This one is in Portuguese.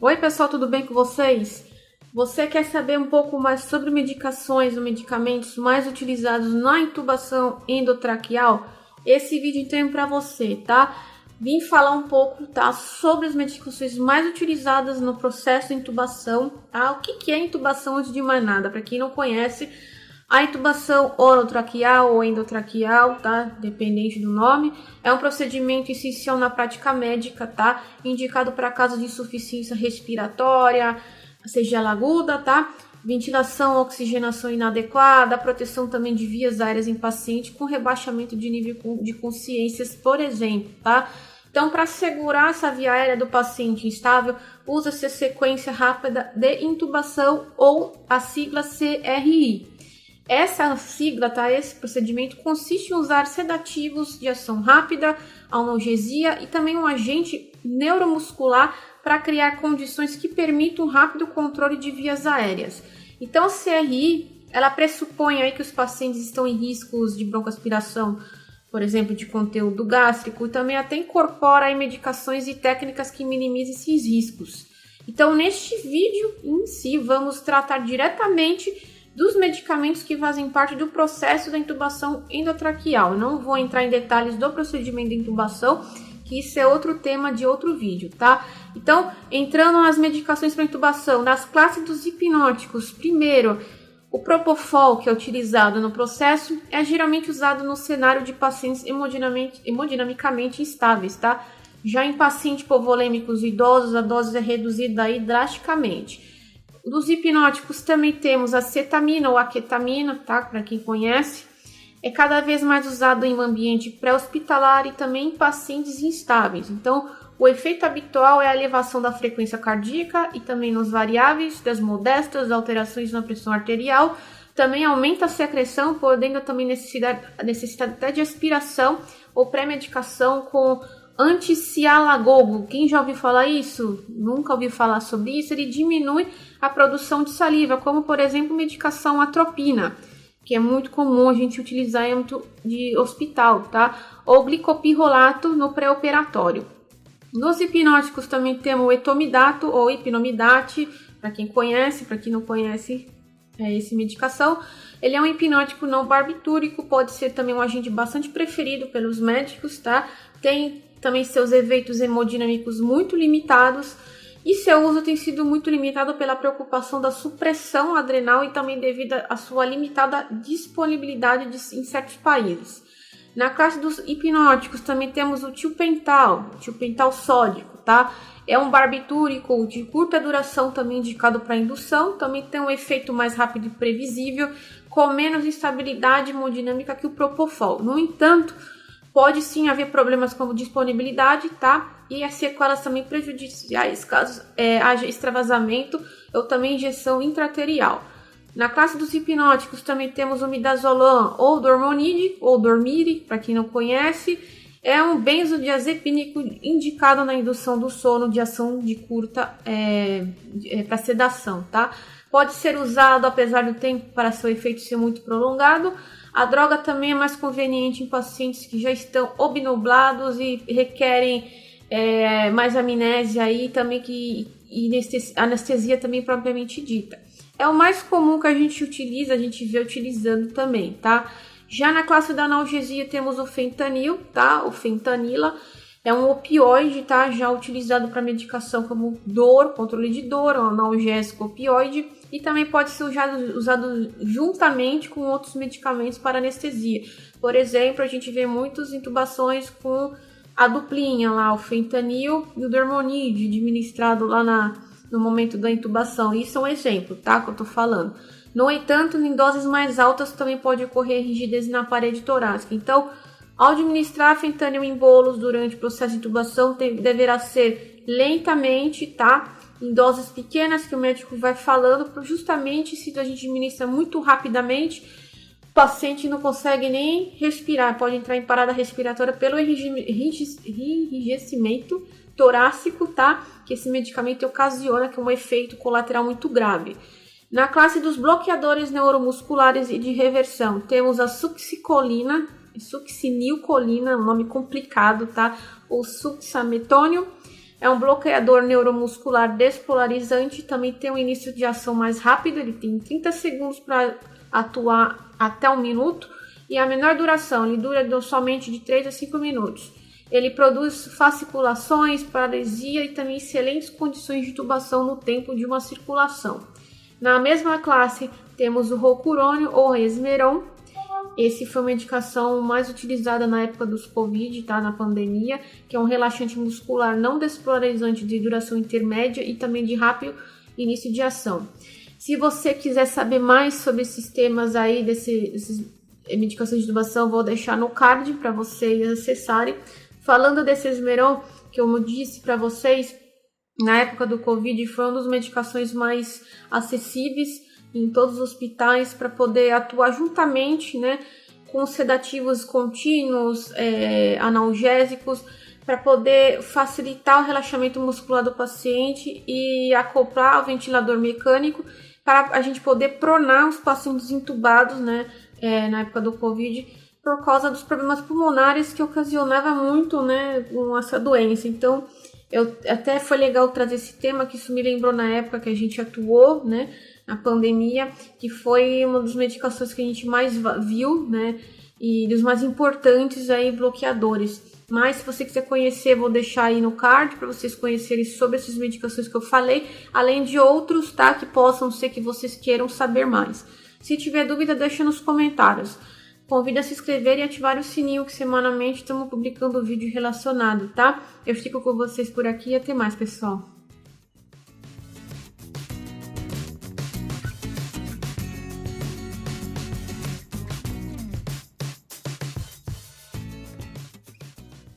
Oi pessoal, tudo bem com vocês? Você quer saber um pouco mais sobre medicações ou medicamentos mais utilizados na intubação endotraqueal? Esse vídeo então é para você, tá? Vim falar um pouco, tá, sobre as medicações mais utilizadas no processo de intubação, tá? O que é intubação antes de mais nada? Para quem não conhece, a intubação orotraqueal ou endotraqueal, tá? Dependente do nome, é um procedimento essencial na prática médica, tá? Indicado para casos de insuficiência respiratória, seja ela aguda, tá? Ventilação, oxigenação inadequada, proteção também de vias aéreas em paciente com rebaixamento de nível de consciências, por exemplo, tá? Então, para segurar essa via aérea do paciente instável, usa-se a sequência rápida de intubação ou a sigla CRI. Essa sigla, tá? Esse procedimento consiste em usar sedativos de ação rápida, analgesia e também um agente neuromuscular para criar condições que permitam um rápido controle de vias aéreas. Então, a CRI, ela pressupõe aí que os pacientes estão em riscos de broncoaspiração, por exemplo, de conteúdo gástrico, e também até incorpora aí medicações e técnicas que minimizem esses riscos. Então, neste vídeo em si, vamos tratar diretamente dos medicamentos que fazem parte do processo da intubação endotraqueal. Eu não vou entrar em detalhes do procedimento de intubação, que isso é outro tema de outro vídeo, tá? Então, entrando nas medicações para intubação, nas classes dos hipnóticos, primeiro, o Propofol, que é utilizado no processo, é geralmente usado no cenário de pacientes hemodinamicamente instáveis, tá? Já em pacientes hipovolêmicos idosos, a dose é reduzida aí drasticamente. Dos hipnóticos também temos a cetamina ou a ketamina, tá? Para quem conhece, é cada vez mais usado em ambiente pré-hospitalar e também em pacientes instáveis. Então, o efeito habitual é a elevação da frequência cardíaca e também nos variáveis das modestas alterações na pressão arterial. Também aumenta a secreção, podendo também necessitar até de aspiração ou pré-medicação com anticialagogo. Quem já ouviu falar isso? Nunca ouviu falar sobre isso? Ele diminui a produção de saliva, como por exemplo medicação atropina, que é muito comum a gente utilizar em âmbito de hospital, tá? Ou glicopirrolato no pré-operatório. Nos hipnóticos também temos o etomidato ou hipnomidate, para quem conhece, para quem não conhece, essa medicação. Ele é um hipnótico não barbitúrico, pode ser também um agente bastante preferido pelos médicos, tá? Tem também seus efeitos hemodinâmicos muito limitados e seu uso tem sido muito limitado pela preocupação da supressão adrenal e também devido à sua limitada disponibilidade em certos países. Na classe dos hipnóticos também temos o tiopental sódico, tá? É um barbitúrico de curta duração, também indicado para indução, também tem um efeito mais rápido e previsível, com menos instabilidade hemodinâmica que o Propofol. No entanto, pode sim haver problemas como disponibilidade, tá? E as sequelas também prejudiciais, caso haja extravasamento ou também injeção intraarterial. Na classe dos hipnóticos também temos o midazolam ou dormonide, ou dormire, para quem não conhece. É um benzodiazepínico indicado na indução do sono de ação de curta para sedação, tá? Pode ser usado apesar do tempo para seu efeito ser muito prolongado. A droga também é mais conveniente em pacientes que já estão obnublados e requerem mais amnésia aí, também anestesia também propriamente dita. É o mais comum que a gente vê utilizando também, tá? Já na classe da analgesia temos o fentanil, tá? O fentanila é um opioide, tá? Já utilizado para medicação como dor, controle de dor, um analgésico opioide. E também pode ser usado juntamente com outros medicamentos para anestesia. Por exemplo, a gente vê muitas intubações com a duplinha lá, o fentanil e o dormonide, administrado lá no momento da intubação. Isso é um exemplo, tá? Que eu tô falando. No entanto, em doses mais altas também pode ocorrer rigidez na parede torácica. Então, ao administrar fentanil em bolos durante o processo de intubação, deverá ser lentamente, tá? Em doses pequenas que o médico vai falando, justamente se a gente administra muito rapidamente, o paciente não consegue nem respirar, pode entrar em parada respiratória pelo enrijecimento torácico, tá? Que esse medicamento ocasiona, que é um efeito colateral muito grave. Na classe dos bloqueadores neuromusculares e de reversão, temos a succinilcolina, um nome complicado, tá? O succinilmetônio. É um bloqueador neuromuscular despolarizante, também tem um início de ação mais rápido, ele tem 30 segundos para atuar até 1 minuto, e a menor duração, ele dura somente de 3 a 5 minutos. Ele produz fasciculações, paralisia e também excelentes condições de intubação no tempo de uma circulação. Na mesma classe, temos o rocurônio ou resmeron. Esse foi uma medicação mais utilizada na época dos Covid, tá? Na pandemia, que é um relaxante muscular não despolarizante de duração intermédia e também de rápido início de ação. Se você quiser saber mais sobre esses temas aí, desses medicações de intubação, vou deixar no card para vocês acessarem. Falando desse resmeron, que eu disse para vocês, na época do Covid, foi uma das medicações mais acessíveis em todos os hospitais para poder atuar juntamente, né, com sedativos contínuos, analgésicos, para poder facilitar o relaxamento muscular do paciente e acoplar o ventilador mecânico para a gente poder pronar os pacientes intubados, né, na época do Covid, por causa dos problemas pulmonares que ocasionava muito, né, com essa doença. Então, até foi legal trazer esse tema, que isso me lembrou na época que a gente atuou, né, na pandemia, que foi uma das medicações que a gente mais viu, né, e dos mais importantes aí, bloqueadores. Mas se você quiser conhecer, vou deixar aí no card para vocês conhecerem sobre essas medicações que eu falei, além de outros, tá, que possam ser que vocês queiram saber mais. Se tiver dúvida, deixa nos comentários. Convido a se inscrever e ativar o sininho, que semanalmente estamos publicando vídeo relacionado, tá? Eu fico com vocês por aqui e até mais, pessoal.